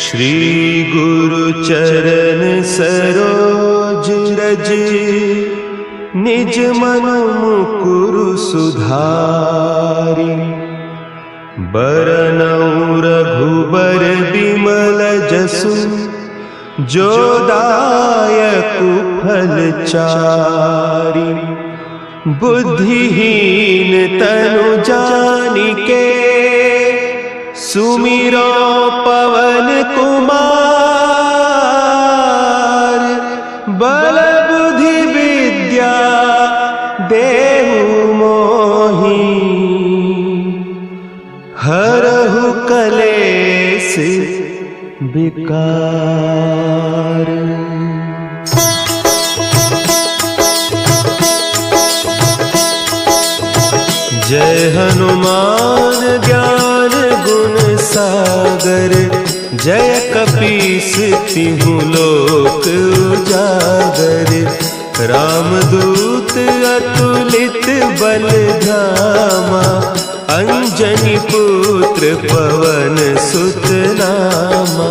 श्री गुरु चरण सरोज रज, निज मन मुकुरु सुधारि। बरनउँ रघुबर बिमल जसु, जो दायकु फल चारि। बुद्धिहीन तनु जानिके, सुमिरो पवन कुमार। बल बुद्धि विद्या देहु मोहि, हरहु कलेस विकार। जय हनुमान ज्ञान गुण सागर, जय कपीस तिहु लोक उजागर। रामदूत अतुलित बल धामा, अंजनी पुत्र पवन सुत नामा।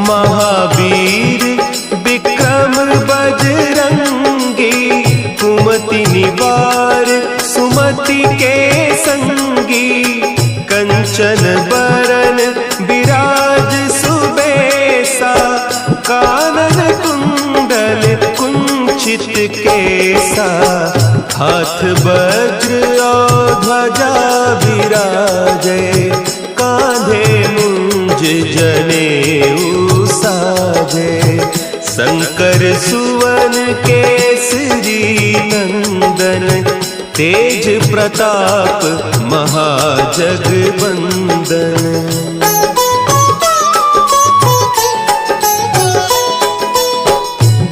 महावीर विक्रम बजरंगी, कुमति निवार सुमति के संगी। कंचन बरन विराज सुबेसा, कानन कुंडल कुंचित केसा। हाथ वज्र और ध्वजा विराजे, कांधे मुंज जनेऊ साजे। शंकर सुवन केसरी नंदन, तेज प्रताप महाजगवंदन।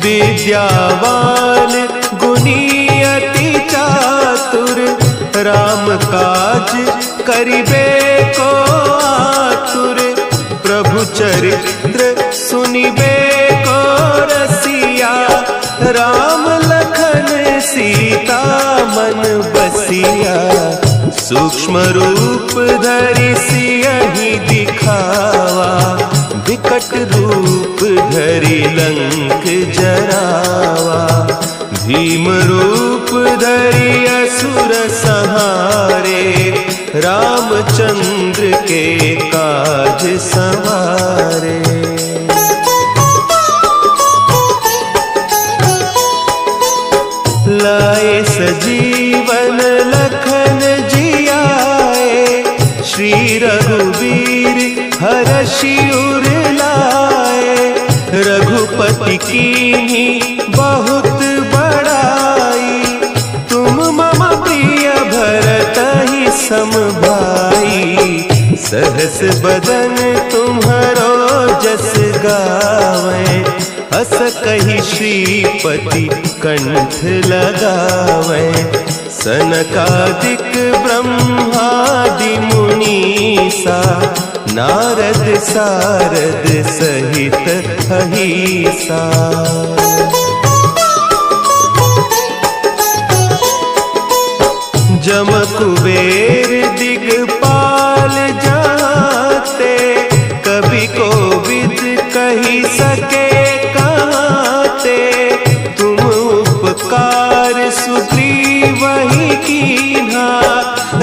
विद्यावान गुणी अति चातुर, राम काज करिबे को आतुर। प्रभु चरित्र सुनिबे को रसिया, राम लखन सीता मन बसिया। सूक्ष्म रूप धरि सियहि दिखावा, विकट रूप धरि लंक जरावा। भीम रूप धरि असुर संहारे, रामचंद्र के काज सवारे। लाए सजीवन लखन जियाए, श्री रघुवीर हरषि उर लाए। रघुपति कीन्ही बहुत बड़ाई, तुम मम प्रिय भरतहि सम भाई। सहस बदन तुम्हरो जस गावें, हस कहि श्रीपति कंठ लगावें। सनकादिक ब्रह्मादि मुनीसा, नारद सारद सहित अहीसा। जम कुबेर दिगपाल जाते, कवि कोविद कहि सके कहते। तुम उपकार सुग्रीवहि कीन्हा,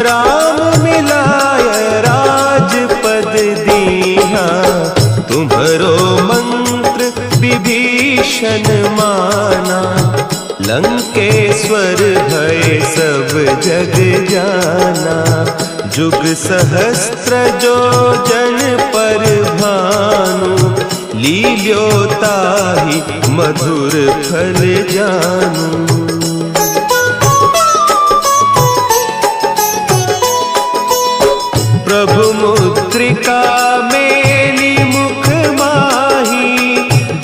राम मिलाय राजपद दीन्हा। तुम्हरो मंत्र विभीषण माना, लंकेश्वर भय सब जग जाना। जुग सहस्त्र जो जन पर भानु, लील्यो ताहि मधुर फल जानू। प्रभु मुद्रिका मेली मुख माही,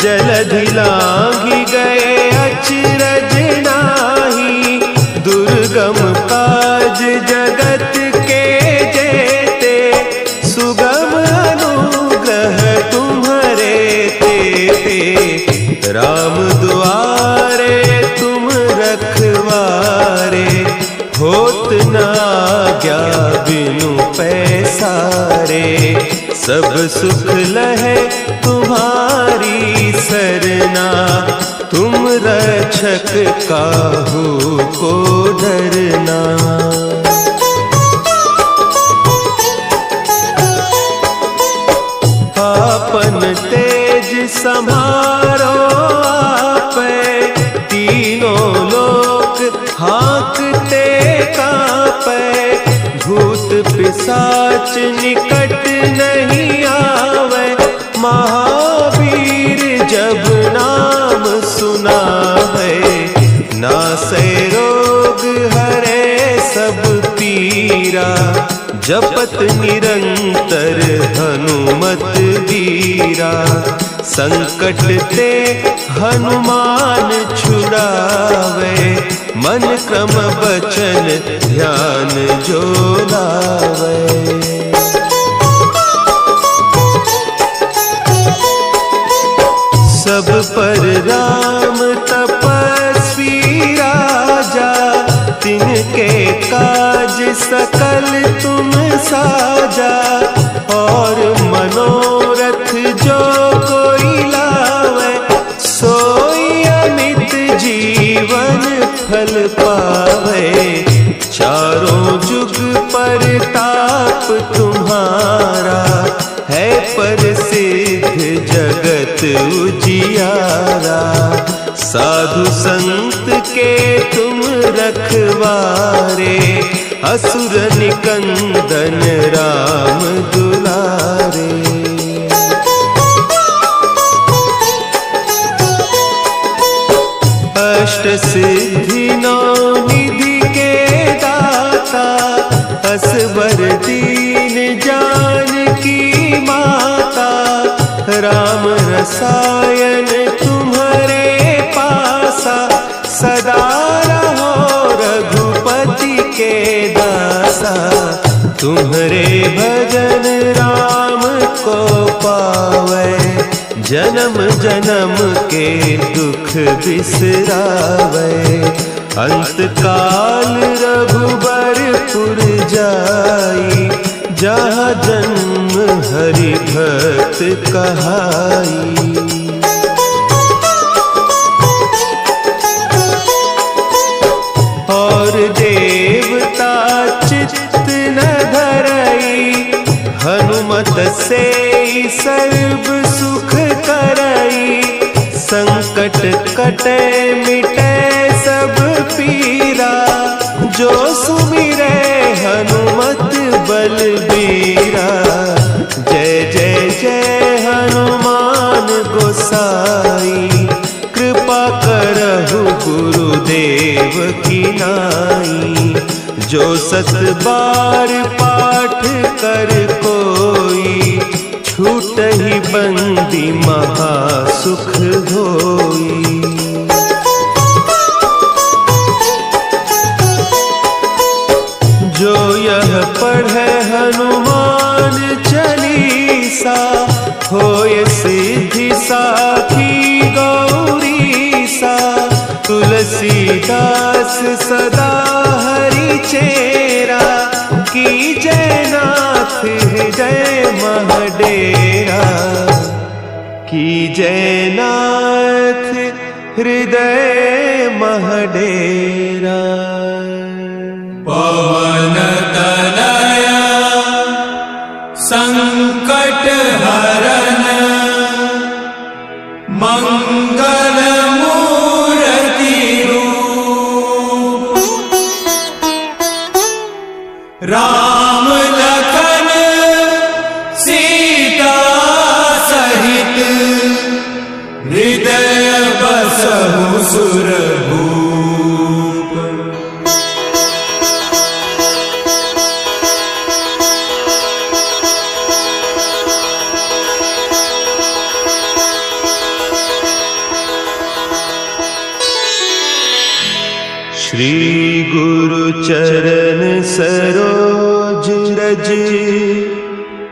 जलधि लांघि गए अचरज नाही। दुर्गम काज जगत के जेते, सुगम अनुग्रह तुम्हरे तेते। राम दुआरे तुम रखवारे, होत न आज्ञा बिनु पैसारे। सब सुख लहे तुम्हारी सरना, तुम रक्षक काहू को डरना। आपन तेज संभारो आपे, तीनों लोक हाँकते कांपे। भूत पिशाच निकट नहीं आवे, महावीर जब नाम सुनावे। नासै रोग हरे सब पीरा, जपत निरंतर हनुमत वीरा। संकट ते हनुमान छुड़ावे, मन क्रम बचन ध्यान जो लावे। सब पर राम तपस्वी राजा, तिनके काज सकल तुम साजा। और मनोरथ जो कोई लावे, सोई अमित जीवन फल पावे। चारों जुग परताप तुम्हारा, है प्रसिद्ध जगत उजियारा। साधु संत के तुम रखवारे, असुर निकंदन राम दुलारे। अष्ट सिद्धि नौ निधि के दाता, असबर दीन जानकी माता। राम रसायन तुम्हारे पासा, सदा रहो रघुपति के दासा। तुम्हारे भजन राम को पावे, जन्म जन्म के दुख बिसरावे। अंत काल रघुबरपुर जाई, जहाँ जन्म हरि भक्त कहाई। और देवता चित्त न धरई, हनुमत से सर्व सुख करई। संकट कटे मिटे सब पीरा, जो सुमिरे हनुमत बलबीरा। जय जय जय हनुमान गोसाई, कृपा करहु गुरुदेव की नाई। जो 7 बार पाठ कर कोई, छूटहि बंदी महासुख होई। जो यह पढ़े हनुमान चालीसा, होय सिद्धि साखी गौरीसा। तुलसीदास सदा हरि चेरा, कीजय नाथ हृदय महडेरा। कीजय नाथ हृदय महडेरा। पवन तनया संकट हरन, मंगल मूर्ति रूप। राम लखन सीता सहित, हृदय बसहु सुरभूप। श्री गुरु चरण सरोज रज,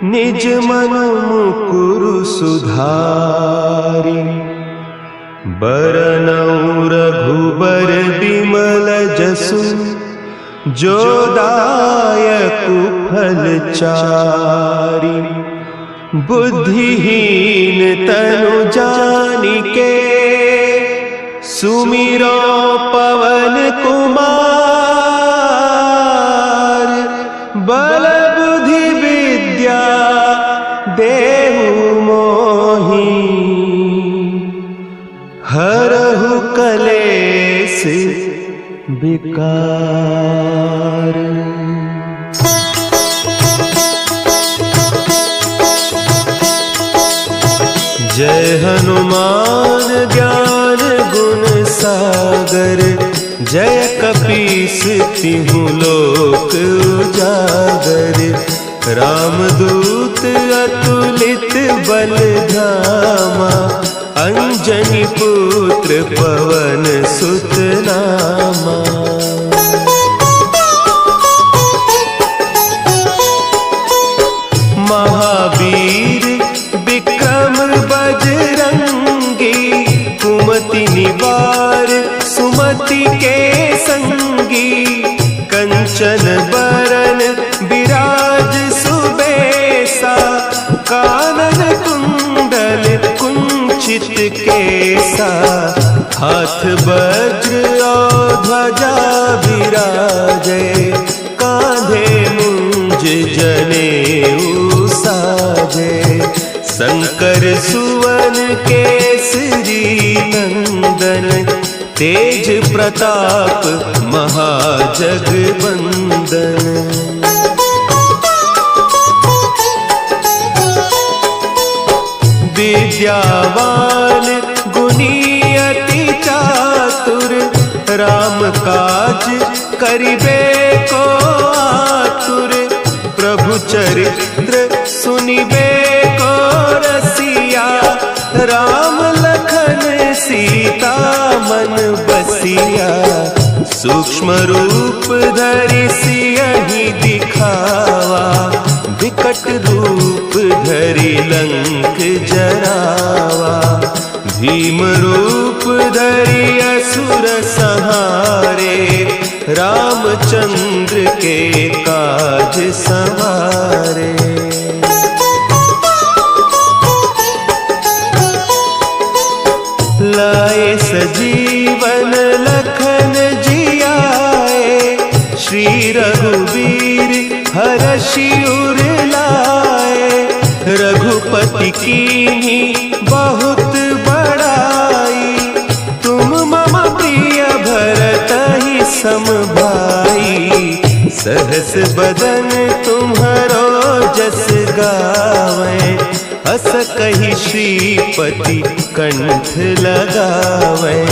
निज मन मुकुरु सुधारि। बरनउँ रघुबर बिमल जसु, जो दायक फलचारी। बुद्धिहीन तनु जानिके सुमिरो पवन कुमार। बल बुद्धि विद्या देहु मोहि हरहु कलेस विकार। जय हनुमान ज्ञान गुण सागर। जय कपीस तिहु लोक उजागर। रामदूत अतुलित बल धामा। अंजनी पुत्र पवन सुत नामा। महावीर विक्रम बजरंगी। कुमति निवार सुमति के संगी। कंचन बरन विराज सुबेसा। कानन कुंडल कुंचित केसा। हाथ वज्र और ध्वजा विराजे। कांधे मुंज जनेऊ साजे। शंकर सुवन केसरी नंदन। तेज प्रताप महाजगवंदन। विद्यावान गुणी अति चातुर। राम काज करिबे को आतुर। प्रभु चरित्र सुनिबे को रसिया। राम लखन सीता मन बसिया। सूक्ष्म रूप धरि सियहि दिखावा। विकट रूप धरि लंक जरावा। भीम रूप धरि असुर संहारे। रामचंद्र के काज सवारे। लाए सजीवन लखन जियाए। श्री रघुवीर हरषि उर लाए। रघुपति कीन्ही बहुत बड़ाई। तुम मम प्रिय भरतहि सम भाई। सहस बदन तुम्हरो जस गावें। हस कहि श्रीपति कंठ लगावें।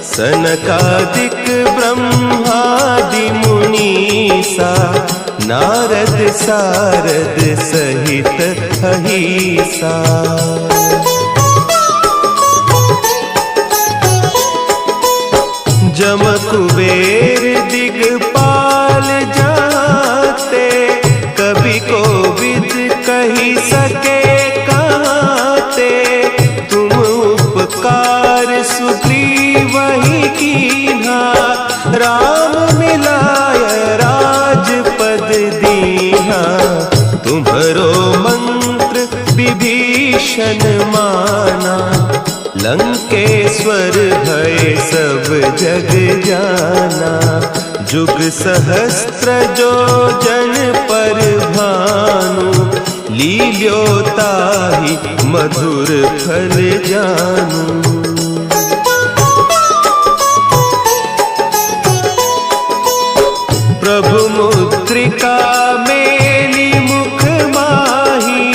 सनकादिक ब्रह्मादि मुनीसा। नारद सारद सहित अहीसा। जम कुबेर दिगपाल जाते। कवि कोविद कही सके कहते। तुम उपकार सुग्रीवहि कीन्हा। राम मिलाय राजपद दीन्हा। तुम्हरो मंत्र विभीषण माना। लंकेश्वर भय सब जग जाना। जुग सहस्त्र जो जन पर भानु। लील्योताहि मधुर फल जानू। प्रभु मुद्रिका मेली मुख माही।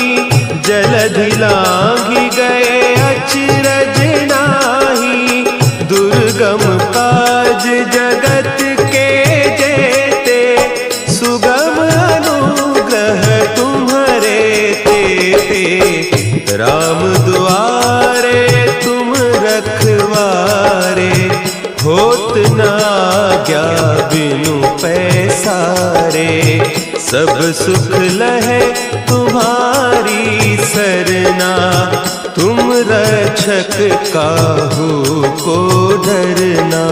जलधि लांघि गए अचरज नाही। दुर्गम काज जगत के जेते। सुगम अनुग्रह तुम्हरे तेते। राम दुआरे तुम रखवारे। होत न आज्ञा बिनु पैसारे। सब सुख लहे तुम्हारी सरना। तुम रक्षक काहू को डरना।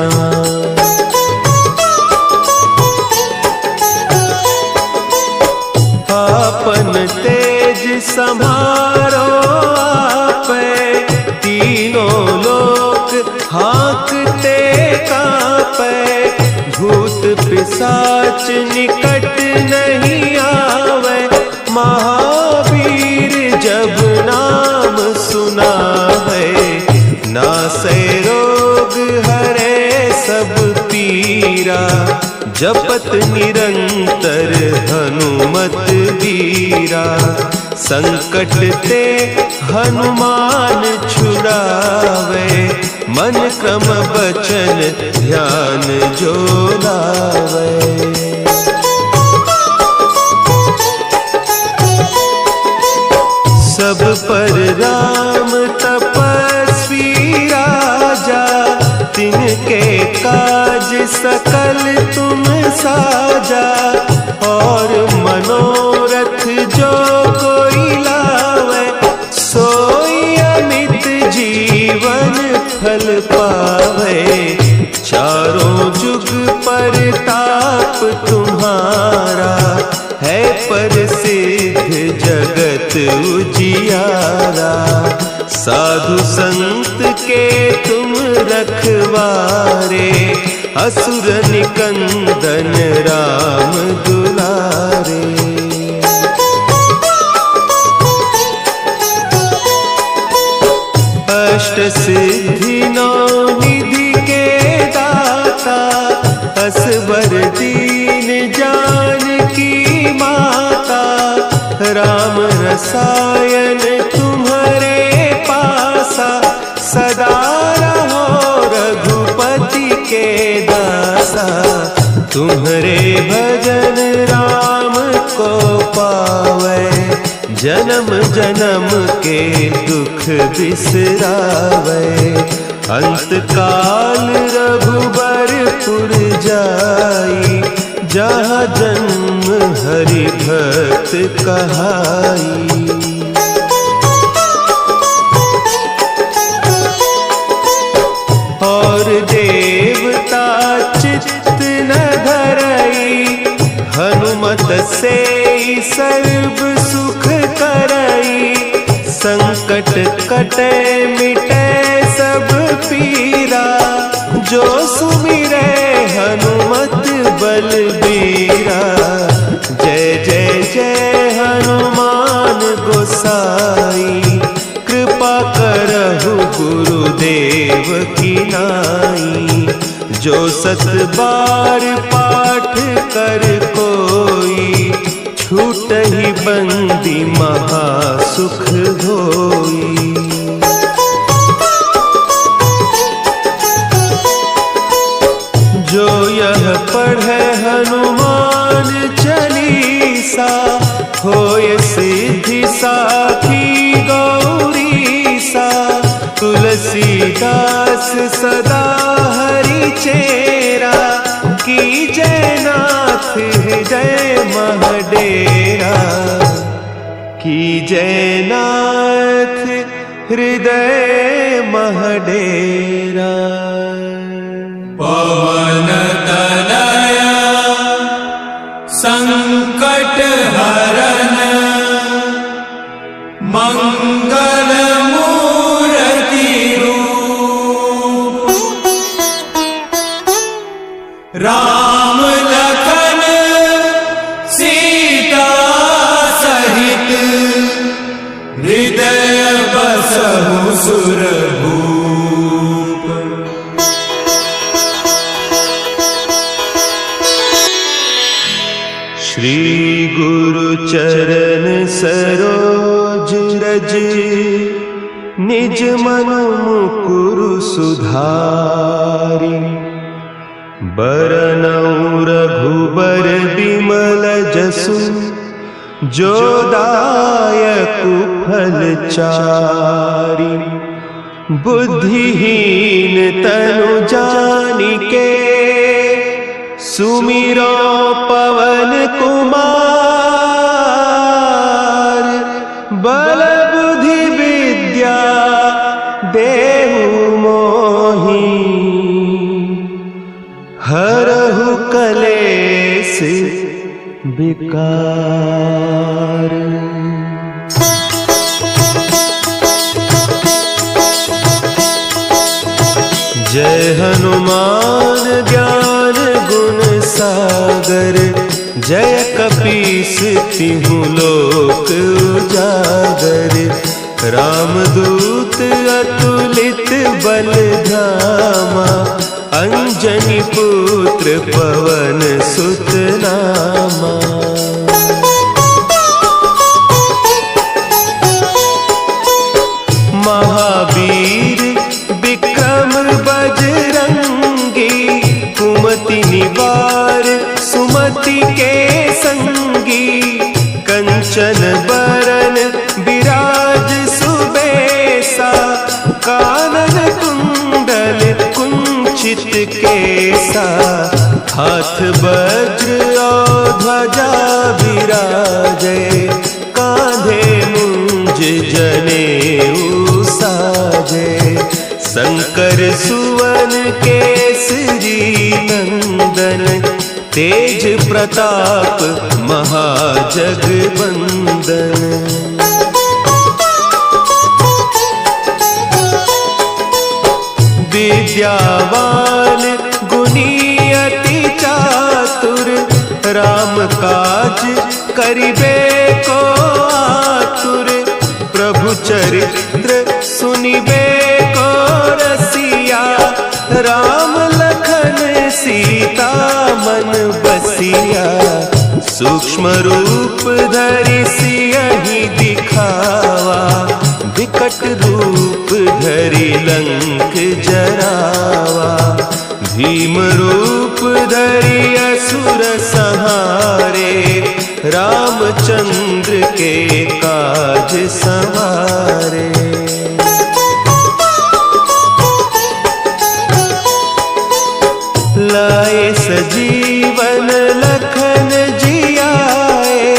पिशाच निकट नहीं आवे, महावीर जब नाम सुना है। नासै रोग हरे सब पीरा, जपत निरंतर हनुमत बीरा। संकट ते हनुमान छुड़ावे, मन क्रम बचन ध्यान जो लावे। सब पर राम तपस्वी राजा, तिनके काज सकल तुम साजा। और मनोरथ जो कोई लावे, सोई अमित जीवन फल पावे। चारों जुग परताप तुम्हारा, है प्रसिद्ध जगत उजियारा। साधु संत के तुम रखवारे, असुर निकंदन राम दुलारे। अष्ट सिद्धि नौ निधि के दाता, असवर दीन जानकी माता। राम रसायन तुम्हारे पासा, सदा रहो रघुपति के दासा। तुम्हारे भजन राम को पावे, जन्म जन्म के दुख बिसरावे। अंत काल रघुबरपुर जाई, जहाँ जन्म हरि भक्त कहाई। और देवता चित्त न धरई, हनुमत से सर्व सुख करई। संकट कटे मिटे सब पीरा, जो सुमिरे हनुमत बलबीरा। जय जय जय हनुमान गोसाई, कृपा करहु गुरुदेव की नाई। जो सत बार पाठ कर कोई, छूट ही बंदी महासुख होई। जो यह पढ़े हनुमान चालीसा, होय सिद्धि साखी गौरीसा। तुलसीदास सदा हरि चेरा, की जयनाथ हृदय महडेरा। की जयनाथ हृदय महडेरा। पवन तनया संकट हरन, मंगल मूर्ति रूप। राम लखन सीता सहित, हृदय बसहु सुरभूप। श्री गुरु चरण सरोज रज, निज मन मुकुरु सुधारि। बरनउँ रघुबर बिमल जसु, जो दायकु फल चारि। बुद्धिहीन तनु जानिके, सुमिरो पवन कुमार। बल बुद्धि विद्या देहु मोहि, हरहु कलेस विकार। जय हनुमान ज्ञान गुण सागर, जय कपीस तिहु लोक उजागर। रामदूत अतुलित बल धामा, अंजनी पुत्र पवन सुत नामा। महावीर विक्रम बजरंगी, कुमति निवार सुमति के संगी। कंचन बरन विराज सुबेसा, कानन कुंडल कुंचित केसा। हाथ वज्र और ध्वजा विराजे, कांधे मुंज जनेऊ साजे। शंकर सुवन केसरी नंदन, तेज प्रताप महाजगबंदन। विद्यावान गुणी अति चातुर, राम काज करिबे को आतुर। प्रभु चरित्र सुनिबे को रसिया, राम लखन सीता मन बसिया। सूक्ष्म रूप धरि सियहि दिखावा, विकट रूप धरि लंक जरावा। भीम रूप धरि असुर संहारे, रामचंद्र के काज संवारे। लाए सजीवन लखन जियाए,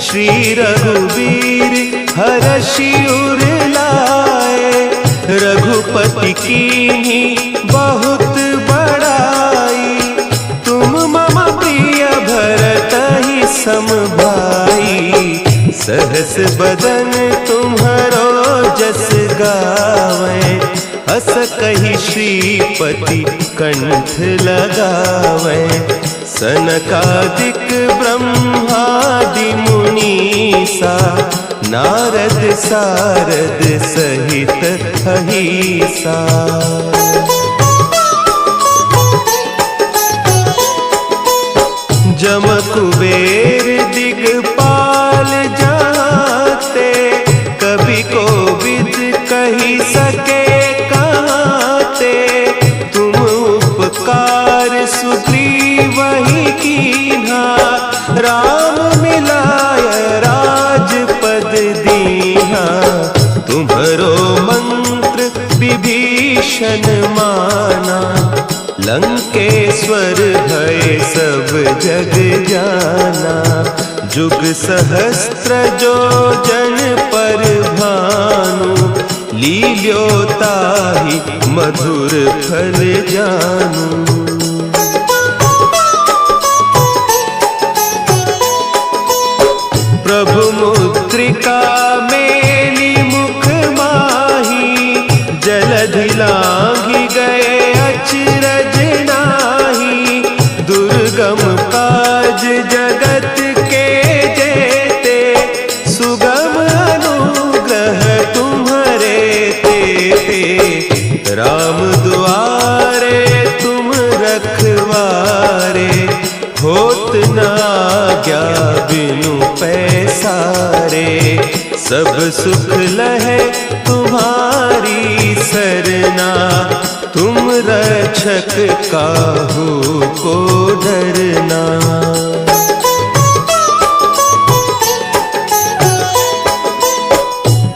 श्री रघुवीर हरषि उर लाए। रघुपति कीन्ही बहुत बड़ाई, तुम मम प्रिय भरतहि सम भाई। सहस बदन तुम्हरो जस गावें, हस कहि श्रीपति कंठ लगावें। सनकादिक ब्रह्मादि मुनीसा, नारद सारद सहित अहीसा। जम कुबेर दिगपाल जाते, कवि कोविद कही सके कहते। तुम उपकार सुग्रीवहि कीन्हा, राम मिलाय राजपद दीन्हा। तुम्हरो मंत्र विभीषण माना, लंकेश्वर भय सब जग जाना। जुग सहस्त्र जो जन पर भानु, लील्योताहि मधुर फल जानू। प्रभु मुद्रिका मेली मुख माही, जलधि लांघि गए अचरज नाही। दुर्गम काज जगत के जेते, सुगम अनुग्रह तुम्हरे तेते। राम दुआरे तुम रखवारे, होत न आज्ञा बिनु पैसारे। सब सुख लहे तुम्हारी सरना, तुम रक्षक काहू को डरना।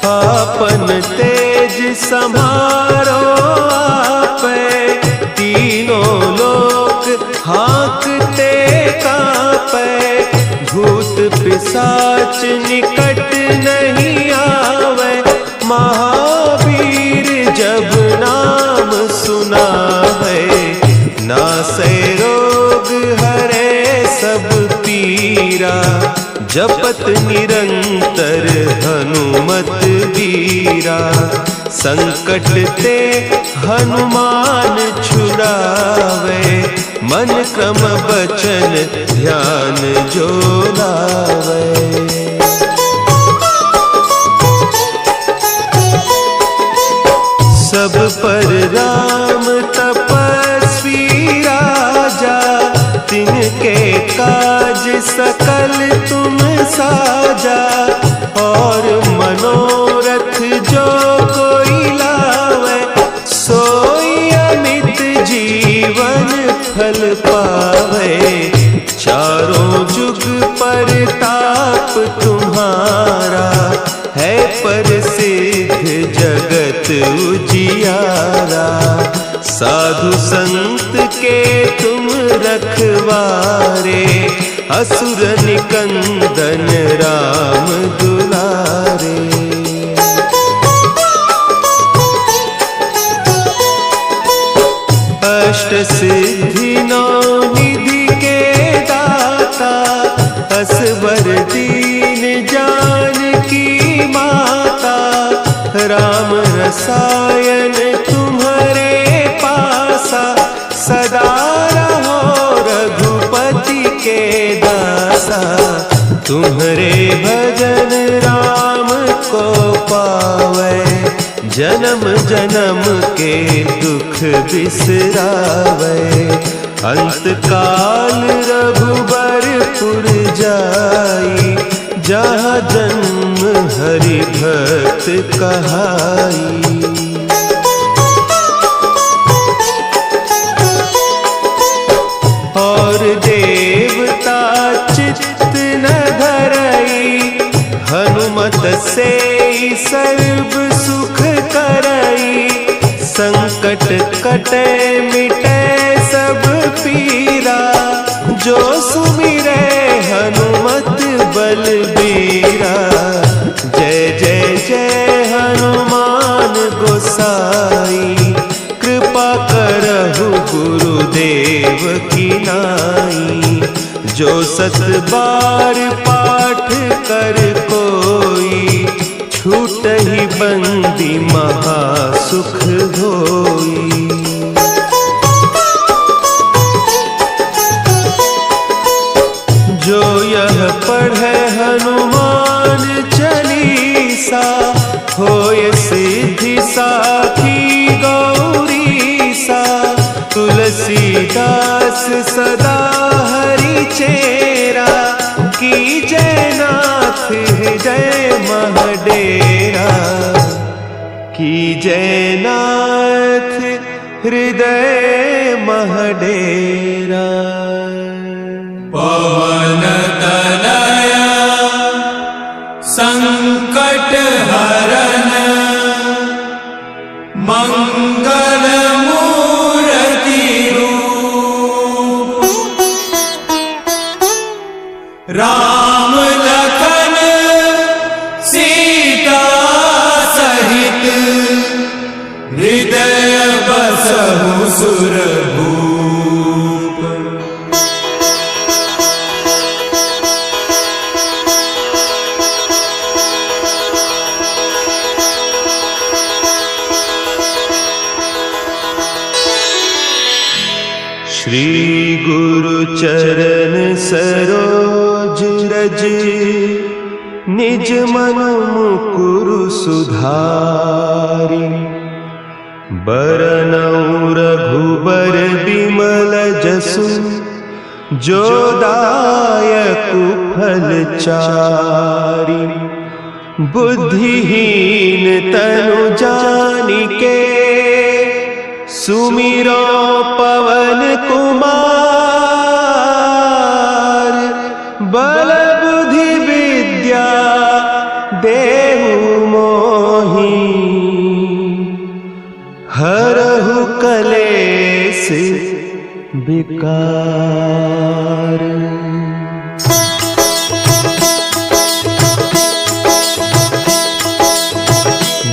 आपन तेज समारो आपै, तीनों लोक हाँकते कापै। भूत पिशाच निकट नहीं आवे, महावीर जब नाम सुनावे। नासै रोग हरे सब पीरा, धीरा, जपत निरंतर हनुमत वीरा। संकट ते हनुमान छुड़ावे, मन क्रम बचन ध्यान जो लावे। सब पर राम तपस्वी राजा, तिनके काज सकल तुम साजा। और मनोरथ जो कोई लावे, सोई अमित जीवन फल पावे। चारों जुग परताप तुम्हारा, है प्रसिद्ध जगत उजियारा। साधु संत के तुम रखवारे, असुर निकंदन राम दुलारे। अष्ट सिद्धि नौ निधि के दाता, असवर दीन जानकी माता। राम रसायन तुम्हारे पासा, सदा रहो रघुपति के दासा। तुम्हारे भजन राम को पावे, जन्म जन्म के दुख बिसरावे। अंत काल रघुबरपुर जाई, जहाँ जन्म हरि भक्त कहाई। और देवता चित्त न धरई, हनुमत से सर्व सुख करई। संकट कटे मिटे सब पीरा, जो सुमिरे हनुमत बलबीरा। जय जय जय हनुमान गोसाई, कृपा करहु गुरुदेव की नाई। जो सत बार पाठ कर कोई, छूटहि बंदी महासुख होई। जो यह पढ़े हनुमान चालीसा, होय सिद्धि साखी गौरीसा। तुलसीदास सदा हरि चेरा, की जयनाथ हृदय महडेरा। की जयनाथ हृदय महडेरा। पवन तनया संकट हरन, मंगल मूर्ति रूप। राम लखन सीता सहित, हृदय बसहु सुरभूप। श्री गुरु चरण सरोज रज, निज मन मुकुरु सुधारि। बरनउँ रघुबर बिमल जसु, जो दायकु फल चारि। बुद्धिहीन तनु जानिके, सुमिरो पवन कुमार। बल बुद्धि विद्या देहु मोहि, हरहु कलेस विकार।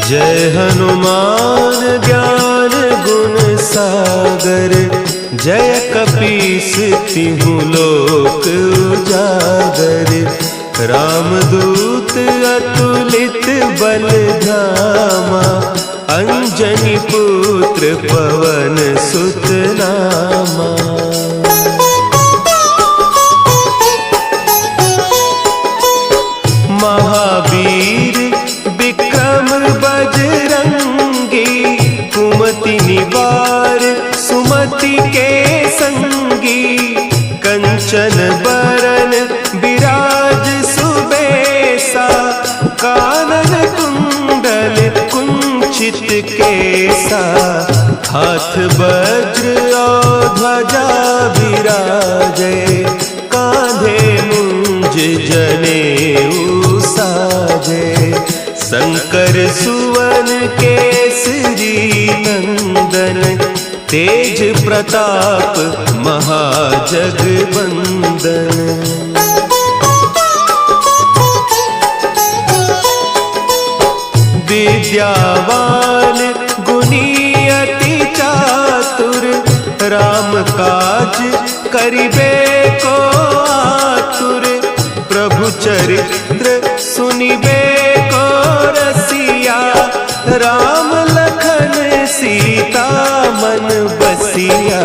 जय हनुमान ज्ञान गुण सागर, जय कपीस तिहु लोक उजागर, रामदूत अतुलित बल धामा, अंजनी पुत्र पवन सुत नामा। महावीर विक्रम बजरंगी, कुमति निवार सुमति के संगी, कंचन बरन विराज सुबेसा, कानन कुंडल कुंचित केसा, हाथ वज्र और ध्वजा विराजे, कांधे मुंज जनेऊ साजे, शंकर सुवन केसरी नंदन, तेज प्रताप महाजगवंदन। विद्यावान गुणी अति चातुर, राम काज करिबे को आतुर, प्रभु चरित्र सुनिबे को रसिया, राम लखन सीता मन बसिया,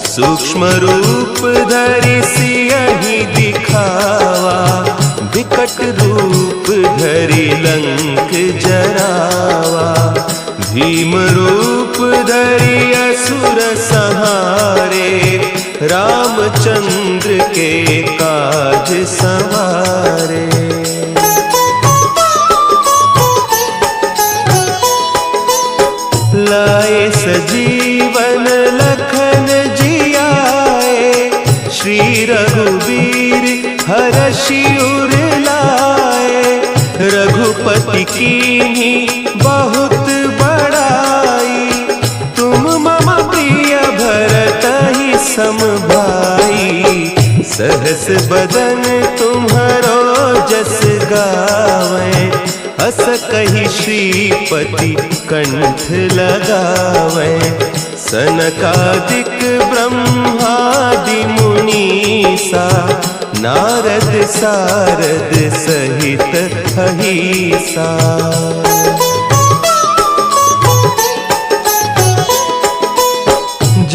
सूक्ष्म रूप धरि सियहि दिखावा, विकट रूप धरि लंक जरावा, भीम रूप धरि असुर संहारे, रामचंद्र के काज संवारे। लाए सजीवन लखन जियाए, श्री रघुवीर हरषि उर लाए, रघुपति कीन्ही बहुत बड़ाई, तुम मम प्रिय भरतहि सम भाई, सहस बदन तुम्हरो जस गावें, अस कहि श्रीपति कंठ लगावें, सनकादिक ब्रह्मादि मुनीसा, नारद सारद सहित अहीसा।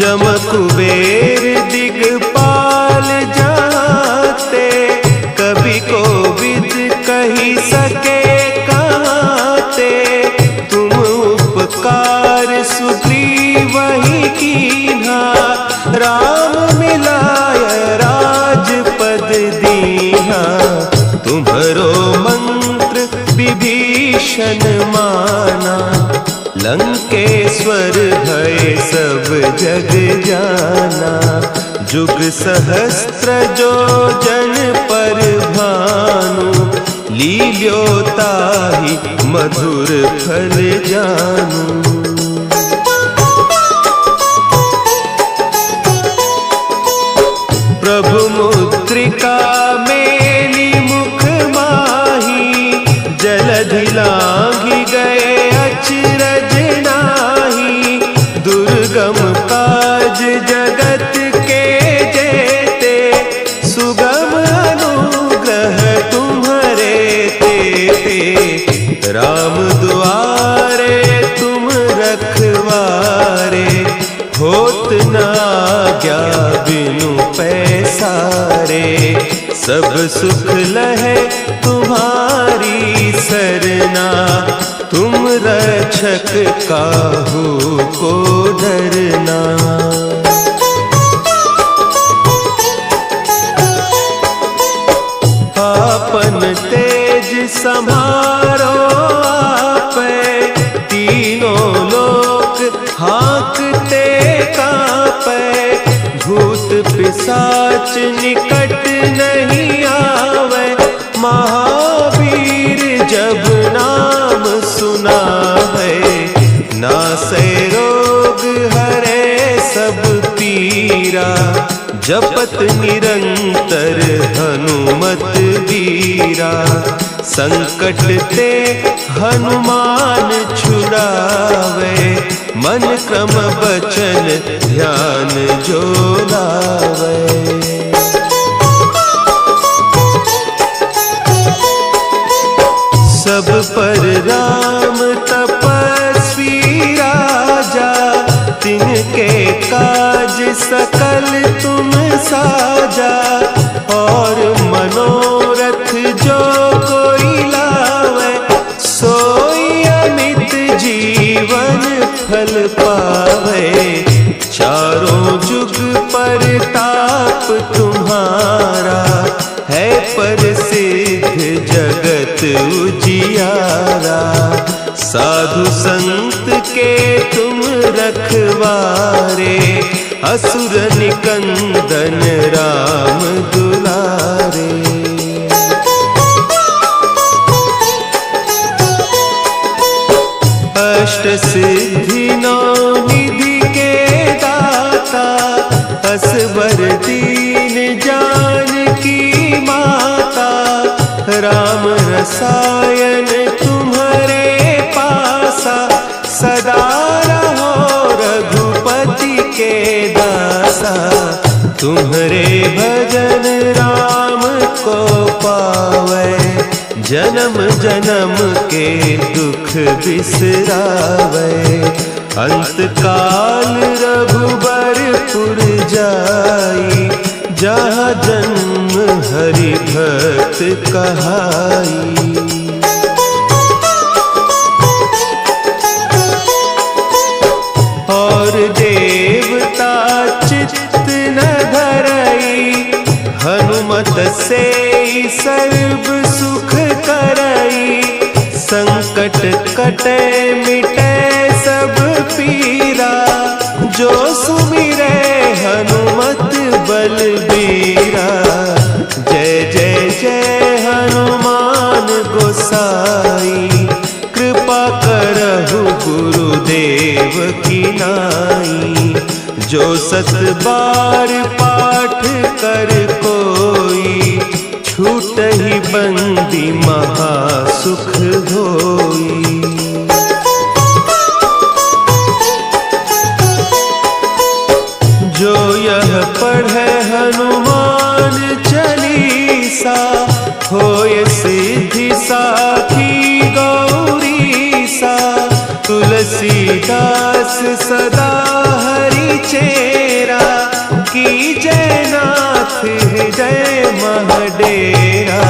जम कुबेर दिगपाल जाते, कवि कोविद कही सके कहते, तुम उपकार सुग्रीवहि कीन्हा, राम मिलाय राजपद दीन्हा, तुम्हरो मंत्र विभीषण माना, लंकेश्वर भय सब जग जाना, जुग सहस्त्र जो जन पर भानु, लील्योताहि मधुर फल जानू। प्रभु मुद्रिका मेली मुख माही, जलधि लांघि गए अचरज नाही, दुर्गम काज जगत के जेते, सुगम अनुग्रह तुम्हारे तेते, राम दुआरे तुम रखवारे, होत न आज्ञा बिनु पैसारे, सब सुख लहे तुम्हारी सरना, तुम रक्षक काहू को डरना। आपन तेज समारो आपे, तीनों लोक हाँकते कापे, भूत पिशाच निकट नहीं आवे, महावीर जब नाम सुना है, नासै रोग हरे सब पीरा, जपत निरंतर हनुमत वीरा, संकट ते हनुमान छुड़ावे, मन क्रम बचन ध्यान जो लावे। सब पर राम तपस्वी राजा, तिनके काज सकल तुम साजा। और मनोरथ जो कोई लावे, सोई अमित जीवन फल पावे। चारों जुग परताप तुम्हारा, है प्रसिद्ध जगत उजियारा। साधु संत के तुम रखवारे, असुर निकंदन राम दुलारे। अष्ट सिद्धि नौ निधि के दाता, असवर दीन जानकी माता। राम रसायन तुम्हारे पासा, सदा रहो रघुपति के दासा। तुम्हारे भजन राम को पावे, जन्म जन्म के दुख बिसरावे। अंत काल रघुबरपुर जाई, जहाँ जन्म हरि भक्त कहाई। और देवता चित्त न धरई, हनुमत से सर्व सुख करई। संकट कटे मिटे सब पीरा, जो सुमिरे हनुमत बलबीरा। जय जय जय हनुमान गोसाई, कृपा करहु गुरुदेव की नाई। जो सत बार पाठ कर कोई, छूटहि बंदी महासुख होई। जो यह पढ़े हनुमान चालीसा, होय सिद्धि साखी गौरीसा। तुलसीदास सदा हरि चेरा, की जय नाथ हृदय महडेरा।